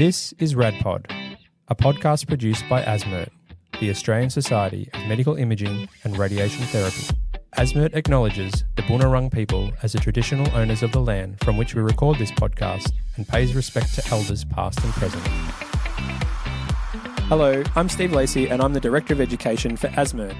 This is RadPod, a podcast produced by ASMERT, the Australian Society of Medical Imaging and Radiation Therapy. ASMERT acknowledges the Boonwurrung people as the traditional owners of the land from which we record this podcast and pays respect to elders past and present. Hello, I'm Steve Lacey and I'm the Director of Education for ASMERT.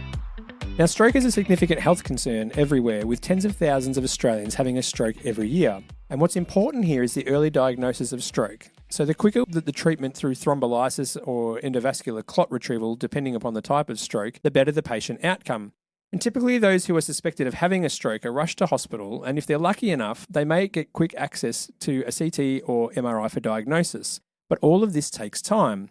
Now, stroke is a significant health concern everywhere, with tens of thousands of Australians having a stroke every year. And what's important here is the early diagnosis of stroke. So the quicker that the treatment through thrombolysis or endovascular clot retrieval, depending upon the type of stroke, the better the patient outcome. And typically those who are suspected of having a stroke are rushed to hospital, and if they're lucky enough, they may get quick access to a CT or MRI for diagnosis. But all of this takes time.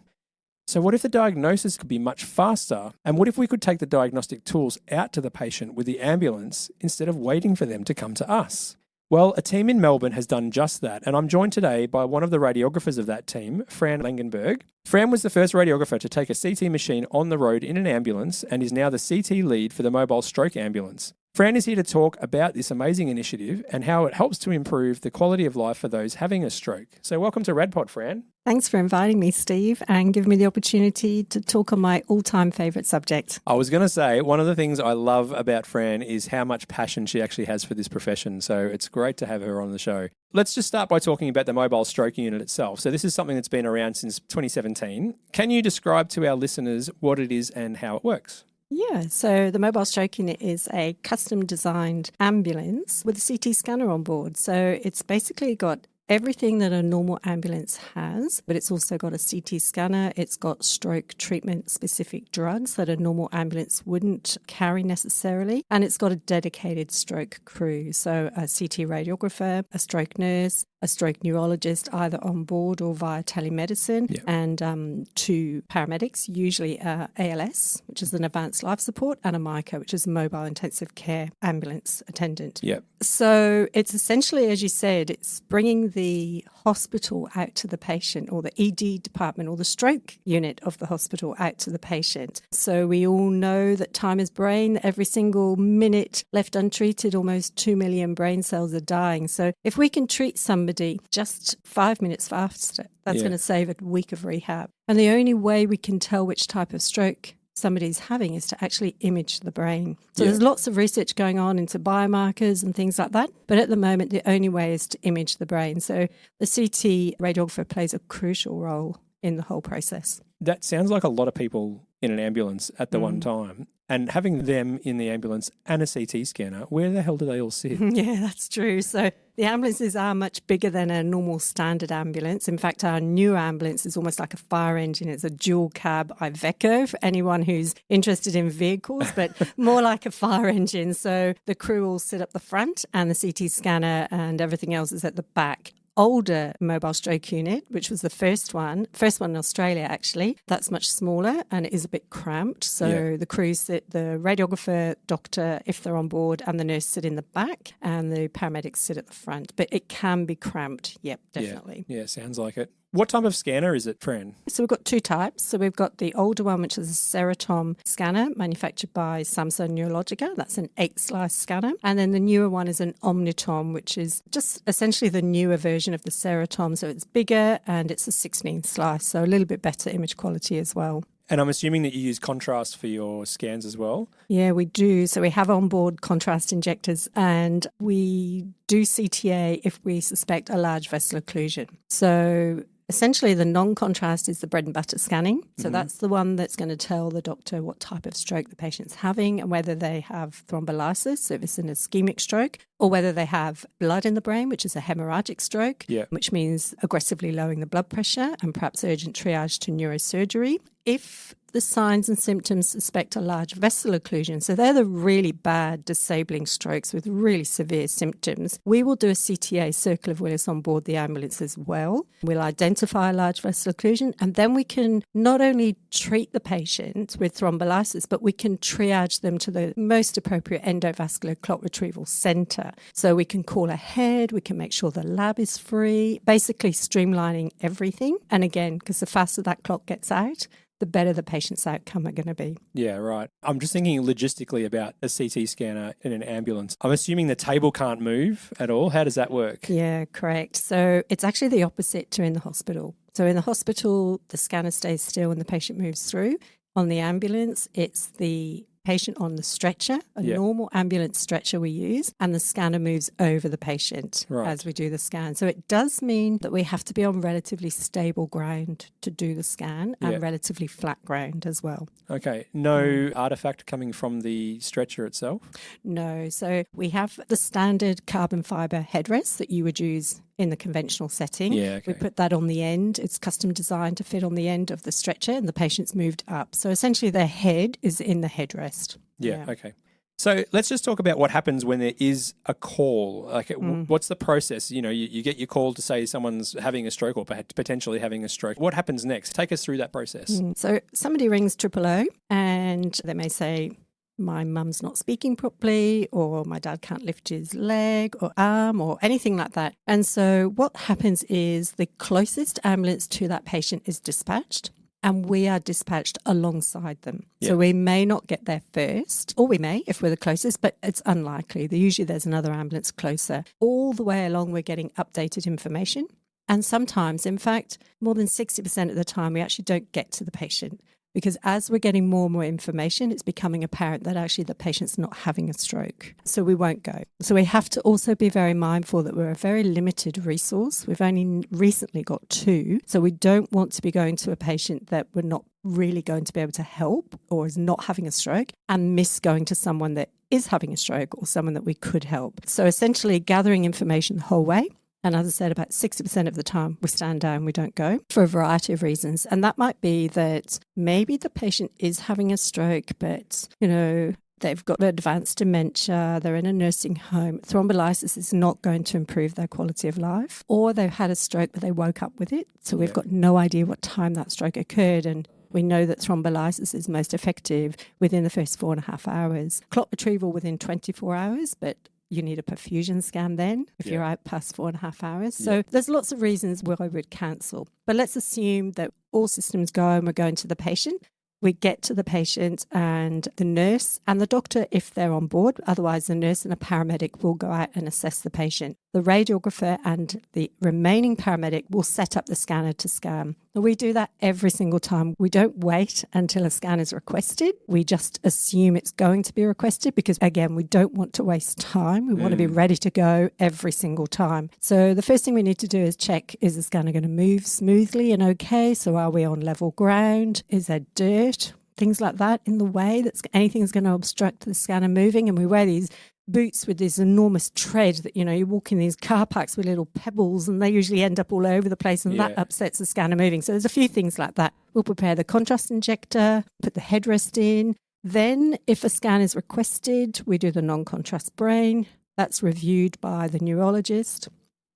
So what if the diagnosis could be much faster? And what if we could take the diagnostic tools out to the patient with the ambulance instead of waiting for them to come to us? Well, a team in Melbourne has done just that, and I'm joined today by one of the radiographers of that team, Fran Langenberg. Fran was the first radiographer to take a CT machine on the road in an ambulance and is now the CT lead for the mobile stroke ambulance. Fran is here to talk about this amazing initiative and how it helps to improve the quality of life for those having a stroke. So welcome to RadPod, Fran. Thanks for inviting me, Steve, and giving me the opportunity to talk on my all-time favourite subject. I was going to say, one of the things I love about Fran is how much passion she actually has for this profession. So it's great to have her on the show. Let's just start by talking about the mobile stroke unit itself. So this is something that's been around since 2017. Can you describe to our listeners what it is and how it works? Yeah, so the mobile stroke unit is a custom-designed ambulance with a CT scanner on board. So it's basically got everything that a normal ambulance has, but it's also got a CT scanner. It's got stroke treatment-specific drugs that a normal ambulance wouldn't carry necessarily. And it's got a dedicated stroke crew. So a CT radiographer, a stroke nurse, a stroke neurologist either on board or via telemedicine, and two paramedics, usually ALS, which is an advanced life support, and a MICA, which is a mobile intensive care ambulance attendant. Yep. So it's essentially, as you said, it's bringing the hospital out to the patient, or the ED department or the stroke unit of the hospital out to the patient. So we all know that time is brain. Every single minute left untreated, almost 2 million brain cells are dying. So if we can treat somebody just 5 minutes faster, that's going to save a week of rehab. And the only way we can tell which type of stroke somebody's having is to actually image the brain. So there's lots of research going on into biomarkers and things like that. But at the moment, the only way is to image the brain. So the CT radiographer plays a crucial role in the whole process. That sounds like a lot of people in an ambulance at the one time. And having them in the ambulance and a CT scanner, where the hell do they all sit? Yeah, that's true. So the ambulances are much bigger than a normal standard ambulance. In fact, our new ambulance is almost like a fire engine. It's a dual cab Iveco for anyone who's interested in vehicles, but more like a fire engine. So the crew all sit up the front and the CT scanner and everything else is at the back. Older mobile stroke unit, which was the first one in Australia actually, that's much smaller and it is a bit cramped. So the crew sit, the radiographer, doctor, if they're on board, and the nurse sit in the back and the paramedics sit at the front. But it can be cramped, yep, definitely. Yeah, sounds like it. What type of scanner is it, Fran? So we've got two types. So we've got the older one, which is a Ceratom scanner manufactured by Samsung Neurologica. That's an 8-slice scanner. And then the newer one is an Omnitom, which is just essentially the newer version of the Ceratom. So it's bigger and it's a 16-slice, so a little bit better image quality as well. And I'm assuming that you use contrast for your scans as well? Yeah, we do. So we have onboard contrast injectors and we do CTA if we suspect a large vessel occlusion. So essentially, the non-contrast is the bread and butter scanning. So that's the one that's going to tell the doctor what type of stroke the patient's having and whether they have thrombolysis, so if it's an ischemic stroke, or whether they have blood in the brain, which is a hemorrhagic stroke, which means aggressively lowering the blood pressure and perhaps urgent triage to neurosurgery. If the signs and symptoms suspect a large vessel occlusion, so they're the really bad disabling strokes with really severe symptoms, we will do a CTA, circle of Willis, on board the ambulance as well. We'll identify a large vessel occlusion and then we can not only treat the patient with thrombolysis, but we can triage them to the most appropriate endovascular clot retrieval centre. So we can call ahead, we can make sure the lab is free, basically streamlining everything. And again, because the faster that clot gets out, the better the patient's outcome are going to be. Yeah, right. I'm just thinking logistically about a CT scanner in an ambulance. I'm assuming the table can't move at all. How does that work? Yeah, correct. So it's actually the opposite to in the hospital. So in the hospital, the scanner stays still and the patient moves through. On the ambulance, it's the patient on the stretcher, a normal ambulance stretcher we use, and the scanner moves over the patient as we do the scan. So it does mean that we have to be on relatively stable ground to do the scan and relatively flat ground as well. Okay. No artifact coming from the stretcher itself? No. So we have the standard carbon fibre headrest that you would use in the conventional setting. We put that on the end. It's custom designed to fit on the end of the stretcher and the patient's moved up. So essentially their head is in the headrest. Okay. So let's just talk about what happens when there is a call. Like, what's the process? You know, you get your call to say someone's having a stroke or potentially having a stroke. What happens next? Take us through that process. So somebody rings 000 and they may say, my mum's not speaking properly, or my dad can't lift his leg or arm or anything like that. And so what happens is the closest ambulance to that patient is dispatched, and we are dispatched alongside them. So we may not get there first, or we may if we're the closest, but it's unlikely. Usually there's another ambulance closer. All the way along, we're getting updated information. And sometimes, in fact, more than 60% of the time, we actually don't get to the patient. Because as we're getting more and more information, it's becoming apparent that actually the patient's not having a stroke. So we won't go. So we have to also be very mindful that we're a very limited resource. We've only recently got 2. So we don't want to be going to a patient that we're not really going to be able to help or is not having a stroke and miss going to someone that is having a stroke or someone that we could help. So essentially gathering information the whole way. And as I said, about 60% of the time we stand down, we don't go for a variety of reasons. And that might be that maybe the patient is having a stroke, but, you know, they've got advanced dementia, they're in a nursing home. Thrombolysis is not going to improve their quality of life. Or they've had a stroke, but they woke up with it. So we've got no idea what time that stroke occurred. And we know that thrombolysis is most effective within the first 4.5 hours. Clot retrieval within 24 hours, but you need a perfusion scan then if you're out past 4.5 hours. So there's lots of reasons why I would cancel. But let's assume that all systems go and we're going to the patient. We get to the patient and the nurse and the doctor, if they're on board, otherwise the nurse and a paramedic will go out and assess the patient. The radiographer and the remaining paramedic will set up the scanner to scan. We do that every single time. We don't wait until a scan is requested. We just assume it's going to be requested because, again, we don't want to waste time. We want to be ready to go every single time. So the first thing we need to do is check, is the scanner going to move smoothly and okay? So are we on level ground? Is there dirt? Things like that in the way that anything's going to obstruct the scanner moving. And we wear these boots with this enormous tread that, you know, you walk in these car parks with little pebbles and they usually end up all over the place and that upsets the scanner moving. So there's a few things like that. We'll prepare the contrast injector, put the headrest in. Then if a scan is requested, we do the non-contrast brain. That's reviewed by the neurologist.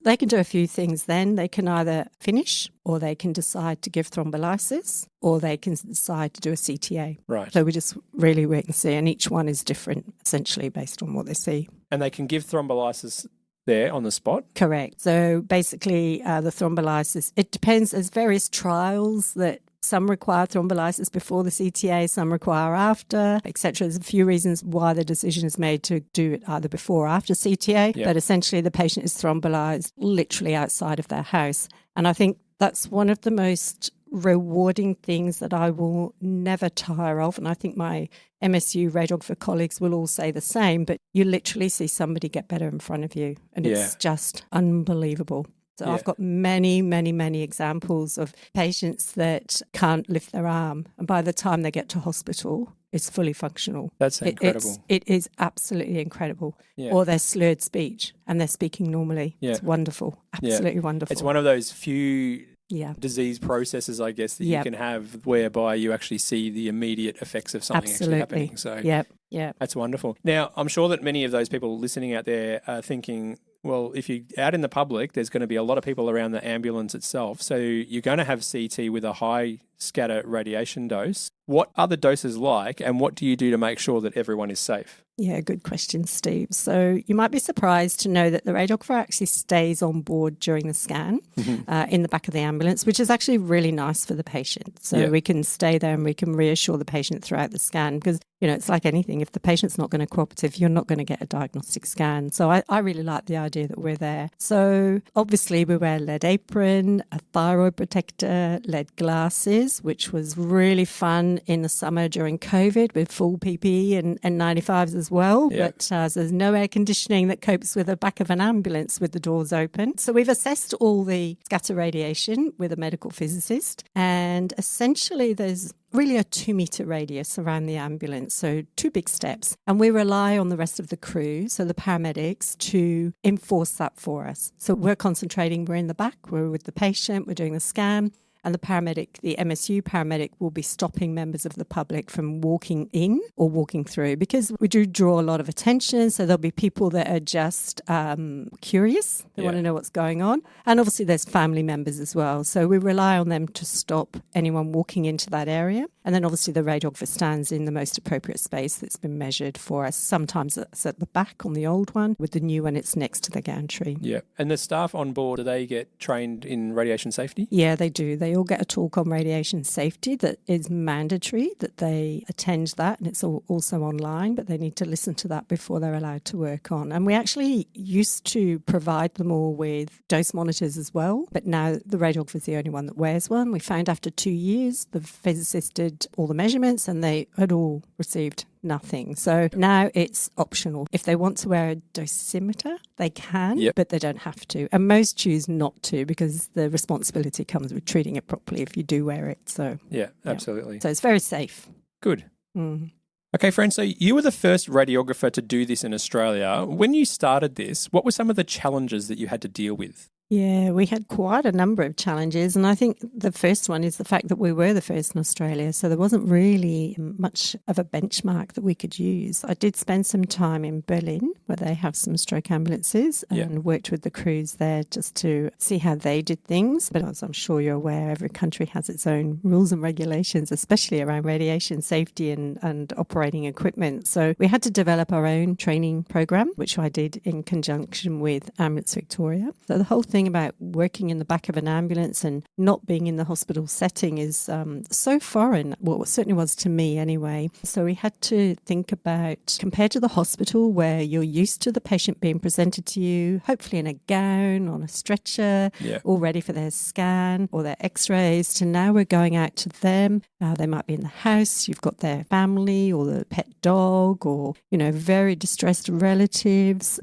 They can do a few things then. They can either finish or they can decide to give thrombolysis or they can decide to do a CTA. Right. So we just really wait and see. And each one is different, essentially, based on what they see. And they can give thrombolysis there on the spot? Correct. So basically the thrombolysis, it depends. There's various trials that some require thrombolysis before the CTA, some require after, etc. There's a few reasons why the decision is made to do it either before or after CTA, but essentially the patient is thrombolyzed literally outside of their house. And I think that's one of the most rewarding things that I will never tire of. And I think my MSU radiographer colleagues will all say the same, but you literally see somebody get better in front of you. And it's just unbelievable. So I've got many, many, many examples of patients that can't lift their arm. And by the time they get to hospital, it's fully functional. That's incredible. It is absolutely incredible. Or they're slurred speech and they're speaking normally. It's wonderful. Absolutely wonderful. It's one of those few disease processes, I guess, that you can have whereby you actually see the immediate effects of something actually happening. So that's wonderful. Now, I'm sure that many of those people listening out there are thinking, well, if you're out in the public, there's going to be a lot of people around the ambulance itself. So you're going to have CT with a high scatter radiation dose. What are the doses like, and what do you do to make sure that everyone is safe? Yeah, good question, Steve. So you might be surprised to know that the radiographer actually stays on board during the scan in the back of the ambulance, which is actually really nice for the patient. So we can stay there and we can reassure the patient throughout the scan because, you know, it's like anything. If the patient's not going to cooperate, you're not going to get a diagnostic scan. So I really like the idea that we're there. So obviously we wear lead apron, a thyroid protector, lead glasses, which was really fun in the summer during COVID with full PPE and 95s as well. But there's no air conditioning that copes with the back of an ambulance with the doors open. So we've assessed all the scatter radiation with a medical physicist, and essentially there's really a 2-metre radius around the ambulance, so 2 big steps. And we rely on the rest of the crew, so the paramedics, to enforce that for us. So we're concentrating, we're in the back, we're with the patient, we're doing the scan. And the paramedic, the MSU paramedic, will be stopping members of the public from walking in or walking through, because we do draw a lot of attention. So there'll be people that are just curious. They want to know what's going on. And obviously there's family members as well. So we rely on them to stop anyone walking into that area. And then obviously the radiographer stands in the most appropriate space that's been measured for us. Sometimes it's at the back on the old one. With the new one, it's next to the gantry. Yeah. And the staff on board, do they get trained in radiation safety? Yeah, they do. They all get a talk on radiation safety that is mandatory, that they attend that, and it's also online, but they need to listen to that before they're allowed to work on. And we actually used to provide them all with dose monitors as well, but now the radiographer is the only one that wears one. We found after 2 years, the physicist did all the measurements and they had all received nothing. So now it's optional. If they want to wear a dosimeter, they can, but they don't have to. And most choose not to because the responsibility comes with treating it properly if you do wear it. So yeah, absolutely. So it's very safe. Good. Okay, Fran, so you were the first radiographer to do this in Australia. When you started this, what were some of the challenges that you had to deal with? Yeah, we had quite a number of challenges, and I think the first one is the fact that we were the first in Australia, so there wasn't really much of a benchmark that we could use. I did spend some time in Berlin, where they have some stroke ambulances, and worked with the crews there just to see how they did things. But as I'm sure you're aware, every country has its own rules and regulations, especially around radiation safety and operating equipment. So we had to develop our own training program, which I did in conjunction with Ambulance Victoria. So the whole thing about working in the back of an ambulance and not being in the hospital setting is so foreign. Well, it certainly was to me anyway. So we had to think about, compared to the hospital where you're used to the patient being presented to you, hopefully in a gown, on a stretcher, all ready for their scan or their x-rays, to now we're going out to them. They might be in the house, you've got their family or the pet dog or, you know, very distressed relatives.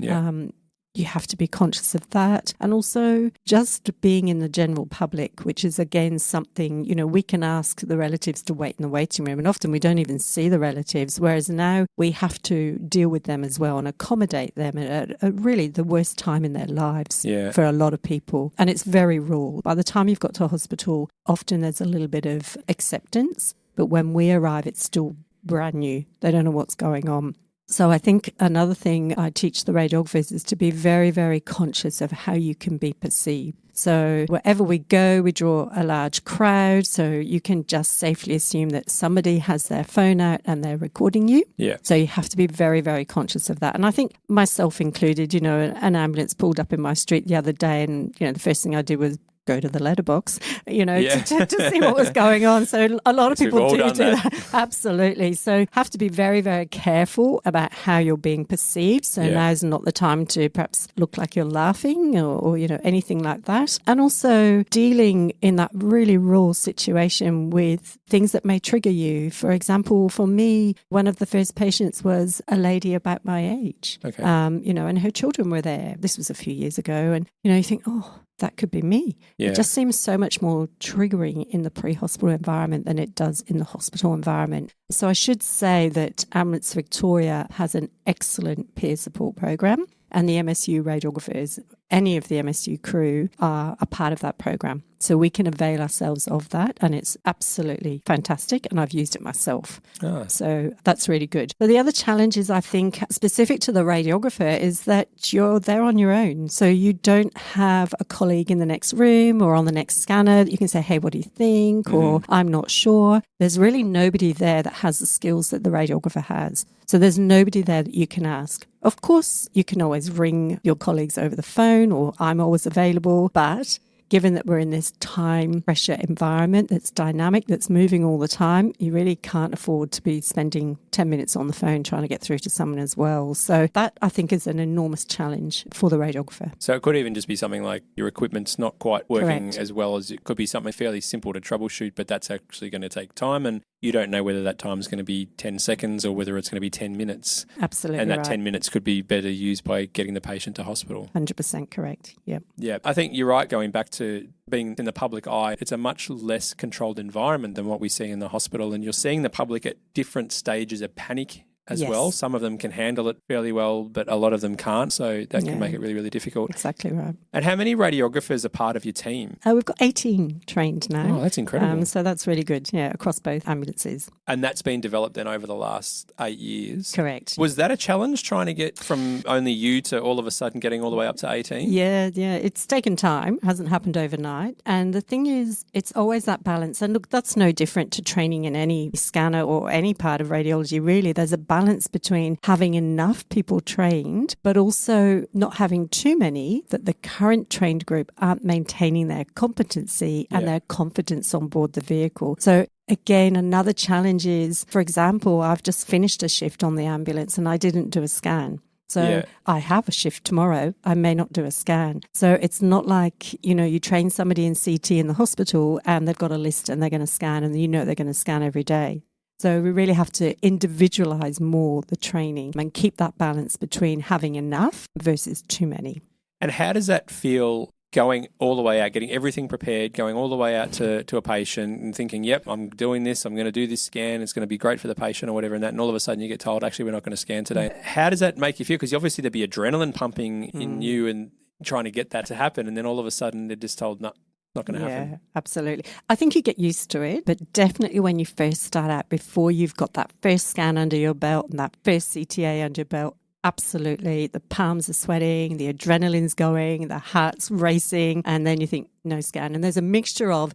You have to be conscious of that. And also just being in the general public, which is again something, you know, we can ask the relatives to wait in the waiting room and often we don't even see the relatives, whereas now we have to deal with them as well and accommodate them at really the worst time in their lives for a lot of people. And it's very raw. By the time you've got to a hospital, often there's a little bit of acceptance, but when we arrive, it's still brand new. They don't know what's going on. So I think another thing I teach the radiographers is to be very, very conscious of how you can be perceived. So wherever we go, we draw a large crowd. So you can just safely assume that somebody has their phone out and they're recording you. So you have to be very, very conscious of that. And I think myself included, you know, an ambulance pulled up in my street the other day and, you know, the first thing I did was go to the letterbox, you know, to see what was going on. So a lot of people do that. Absolutely. So have to be very, very careful about how you're being perceived. So now's not the time to perhaps look like you're laughing or, you know, anything like that. And also dealing in that really raw situation with things that may trigger you. For example, for me, one of the first patients was a lady about my age, you know, and her children were there. This was a few years ago. And, you know, you think, oh, that could be me. It just seems so much more triggering in the pre-hospital environment than it does in the hospital environment. So I should say that Ambulance Victoria has an excellent peer support program and the MSU radiographers any of the MSU crew are a part of that program. So we can avail ourselves of that, and it's absolutely fantastic, and I've used it myself. So that's really good. But the other challenge is, I think, specific to the radiographer, is that you're there on your own. So you don't have a colleague in the next room or on the next scanner that you can say, hey, what do you think? Or I'm not sure. There's really nobody there that has the skills that the radiographer has. So there's nobody there that you can ask. Of course, you can always ring your colleagues over the phone, or I'm always available, but given that we're in this time pressure environment that's dynamic, that's moving all the time, you really can't afford to be spending 10 minutes on the phone trying to get through to someone as well. So that, I think, is an enormous challenge for the radiographer. So it could even just be something like your equipment's not quite working Correct. as well as it could be something fairly simple to troubleshoot, but that's actually going to take time, and you don't know whether that time is going to be 10 seconds or whether it's going to be 10 minutes. Absolutely. And that right. 10 minutes could be better used by getting the patient to hospital. 100% correct. Yep. Yeah, I think you're right. Going back to being in the public eye, it's a much less controlled environment than what we see in the hospital. And you're seeing the public at different stages of panic as Yes. well. Some of them can handle it fairly well, but a lot of them can't. So that can make it really, really difficult. Exactly right. And how many radiographers are part of your team? We've got 18 trained now. Oh, that's incredible. So that's really good, across both ambulances. And that's been developed then over the last 8 years. Correct. Was that a challenge, trying to get from only you to all of a sudden getting all the way up to 18? Yeah. It's taken time. It hasn't happened overnight. And the thing is, it's always that balance. And look, that's no different to training in any scanner or any part of radiology, really. There's a balance between having enough people trained, but also not having too many that the current trained group aren't maintaining their competency and their confidence on board the vehicle. So again, another challenge is, for example, I've just finished a shift on the ambulance and I didn't do a scan. So I have a shift tomorrow. I may not do a scan. So it's not like, you train somebody in CT in the hospital and they've got a list and they're going to scan and they're going to scan every day. So we really have to individualise more the training and keep that balance between having enough versus too many. And how does that feel, going all the way out, getting everything prepared, going all the way out to a patient and thinking, yep, I'm doing this, I'm going to do this scan, it's going to be great for the patient or whatever, and all of a sudden you get told, actually, we're not going to scan today. How does that make you feel? Because obviously there'd be adrenaline pumping in you and trying to get that to happen, and then all of a sudden they're just told, no, not going to happen. Yeah, absolutely. I think you get used to it, but definitely when you first start out, before you've got that first scan under your belt and that first CTA under your belt, absolutely. The palms are sweating, the adrenaline's going, the heart's racing, and then you think, no scan. And there's a mixture of,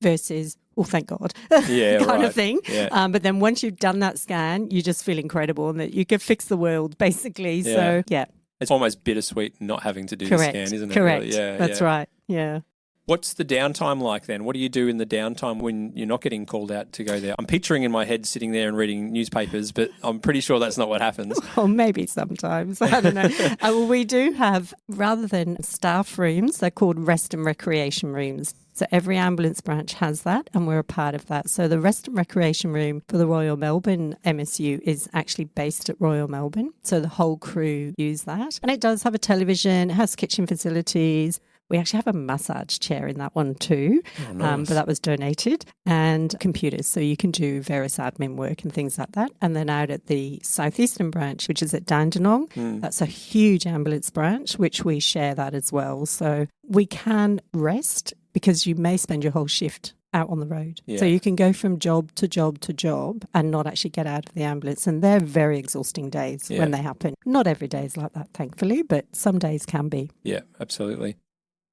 versus, oh, thank God, kind of thing. Yeah. But then once you've done that scan, you just feel incredible and that you can fix the world, basically. Yeah. So, yeah. It's almost bittersweet not having to do the scan, isn't it? Correct. Really? Yeah, That's right. Yeah. What's the downtime like then? What do you do in the downtime when you're not getting called out to go there? I'm picturing in my head sitting there and reading newspapers, but I'm pretty sure that's not what happens. Or maybe sometimes. I don't know. Well, we do have, rather than staff rooms, they're called rest and recreation rooms. So every ambulance branch has that, and we're a part of that. So the rest and recreation room for the Royal Melbourne MSU is actually based at Royal Melbourne. So the whole crew use that. And it does have a television, it has kitchen facilities. We actually have a massage chair in that one too, but that was donated, and computers, so you can do various admin work and things like that. And then out at the southeastern branch, which is at Dandenong, that's a huge ambulance branch, which we share that as well. So we can rest because you may spend your whole shift out on the road. Yeah. So you can go from job to job to job and not actually get out of the ambulance. And they're very exhausting days when they happen. Not every day is like that, thankfully, but some days can be. Yeah, absolutely.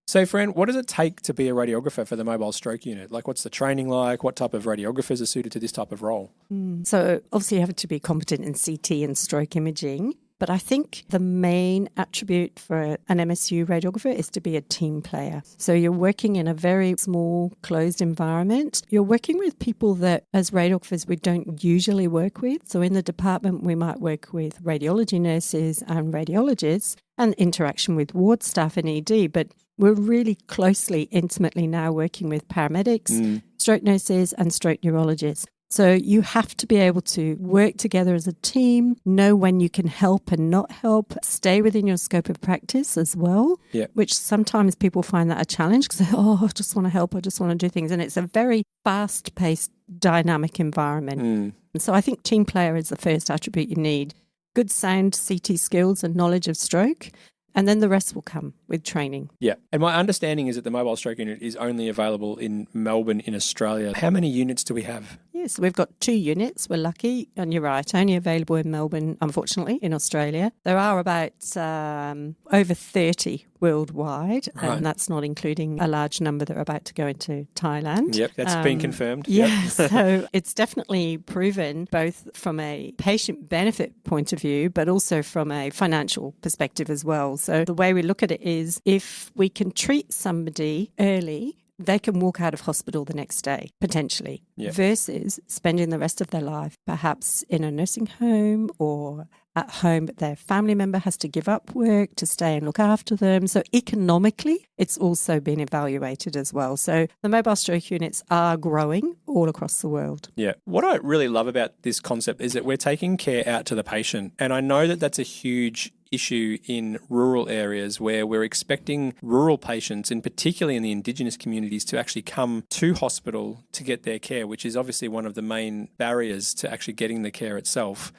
So, Fran, what does it take to be a radiographer for the mobile stroke unit? Like, what's the training like? What type of radiographers are suited to this type of role? So, obviously, you have to be competent in CT and stroke imaging. But I think the main attribute for an MSU radiographer is to be a team player. So you're working in a very small, closed environment. You're working with people that, as radiographers, we don't usually work with. So in the department, we might work with radiology nurses and radiologists and interaction with ward staff and ED. But we're really closely, intimately now working with paramedics, stroke nurses and stroke neurologists. So you have to be able to work together as a team, know when you can help and not help, stay within your scope of practice as well, which sometimes people find that a challenge because I just want to help, I just want to do things. And it's a very fast-paced, dynamic environment. And so I think team player is the first attribute you need. Good sound CT skills and knowledge of stroke, And then the rest will come with training. Yeah. And my understanding is that the mobile stroke unit is only available in Melbourne in Australia. How many units do we have? Yes, we've got 2 units. We're lucky. And you're right, only available in Melbourne, unfortunately, in Australia. There are about over 30 worldwide, Right. and that's not including a large number that are about to go into Thailand. Yep, that's been confirmed. Yeah, Yep. so it's definitely proven both from a patient benefit point of view, but also from a financial perspective as well. So the way we look at it is if we can treat somebody early, they can walk out of hospital the next day, potentially, versus spending the rest of their life perhaps in a nursing home or at home, but their family member has to give up work to stay and look after them. So economically, it's also been evaluated as well. So the mobile stroke units are growing all across the world. Yeah. What I really love about this concept is that we're taking care out to the patient. And I know that that's a huge issue in rural areas where we're expecting rural patients, and particularly in the Indigenous communities, to actually come to hospital to get their care, which is obviously one of the main barriers to actually getting the care itself.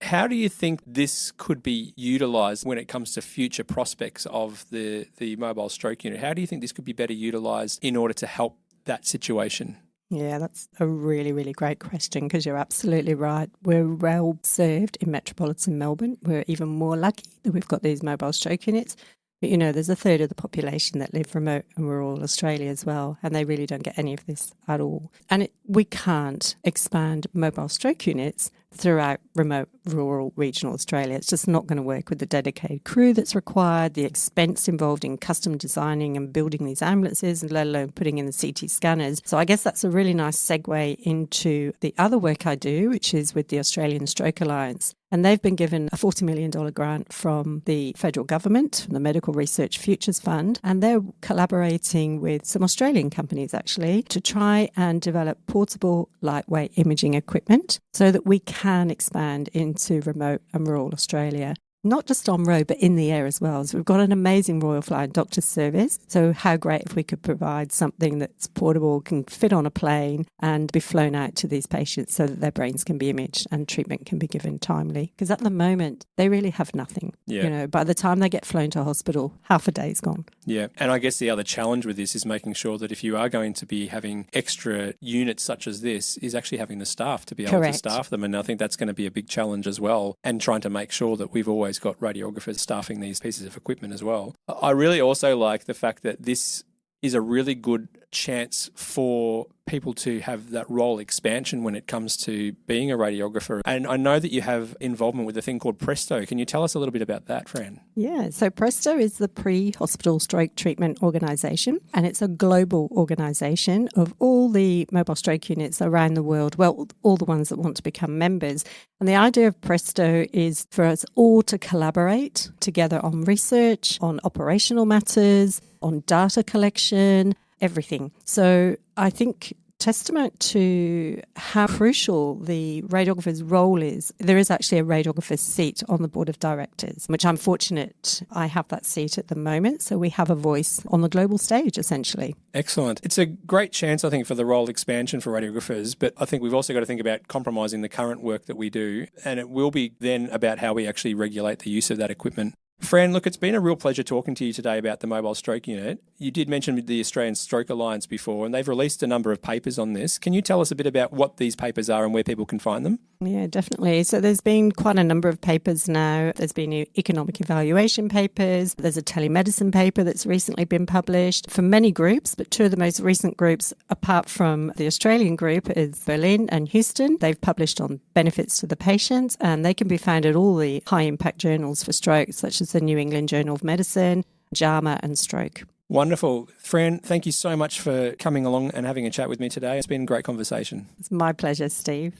How do you think this could be utilised when it comes to future prospects of the mobile stroke unit? How do you think this could be better utilised in order to help that situation? Yeah, that's a really, really great question because you're absolutely right. We're well served in metropolitan Melbourne. We're even more lucky that we've got these mobile stroke units. But, you know, there's a third of the population that live remote and rural Australia as well, and they really don't get any of this at all. And we can't expand mobile stroke units throughout remote, rural, regional Australia. It's just not going to work with the dedicated crew that's required, the expense involved in custom designing and building these ambulances, and let alone putting in the CT scanners. So I guess that's a really nice segue into the other work I do, which is with the Australian Stroke Alliance. And they've been given a $40 million grant from the federal government, from the Medical Research Futures Fund, and they're collaborating with some Australian companies actually to try and develop portable, lightweight imaging equipment so that we can expand into remote and rural Australia. Not just on road, but in the air as well. So we've got an amazing Royal Flying Doctor service. So how great if we could provide something that's portable, can fit on a plane and be flown out to these patients so that their brains can be imaged and treatment can be given timely. Because at the moment, they really have nothing. Yeah. You know, by the time they get flown to hospital, half a day's gone. Yeah. And I guess the other challenge with this is making sure that if you are going to be having extra units such as this, is actually having the staff to be able to staff them. And I think that's going to be a big challenge as well. And trying to make sure that we've always got radiographers staffing these pieces of equipment as well. I really also like the fact that this is a really good chance for people to have that role expansion when it comes to being a radiographer. And I know that you have involvement with a thing called Presto. Can you tell us a little bit about that, Fran? Yeah, so Presto is the pre-hospital stroke treatment organisation, and it's a global organisation of all the mobile stroke units around the world, well, all the ones that want to become members. And the idea of Presto is for us all to collaborate together on research, on operational matters, on data collection, everything. So I think testament to how crucial the radiographer's role is, there is actually a radiographer's seat on the board of directors, which I'm fortunate I have that seat at the moment. So we have a voice on the global stage, essentially. Excellent. It's a great chance, I think, for the role expansion for radiographers, but I think we've also got to think about compromising the current work that we do, and it will be then about how we actually regulate the use of that equipment. Fran, look, it's been a real pleasure talking to you today about the mobile stroke unit. You did mention the Australian Stroke Alliance before, and they've released a number of papers on this. Can you tell us a bit about what these papers are and where people can find them? Yeah, definitely. So there's been quite a number of papers now. There's been economic evaluation papers. There's a telemedicine paper that's recently been published for many groups, but two of the most recent groups, apart from the Australian group, is Berlin and Houston. They've published on benefits to the patient, and they can be found at all the high-impact journals for stroke, such as the New England Journal of Medicine, JAMA and Stroke. Wonderful. Fran, thank you so much for coming along and having a chat with me today. It's been a great conversation. It's my pleasure, Steve.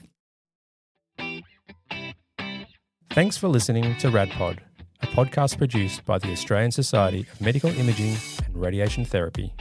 Thanks for listening to RadPod, a podcast produced by the Australian Society of Medical Imaging and Radiation Therapy.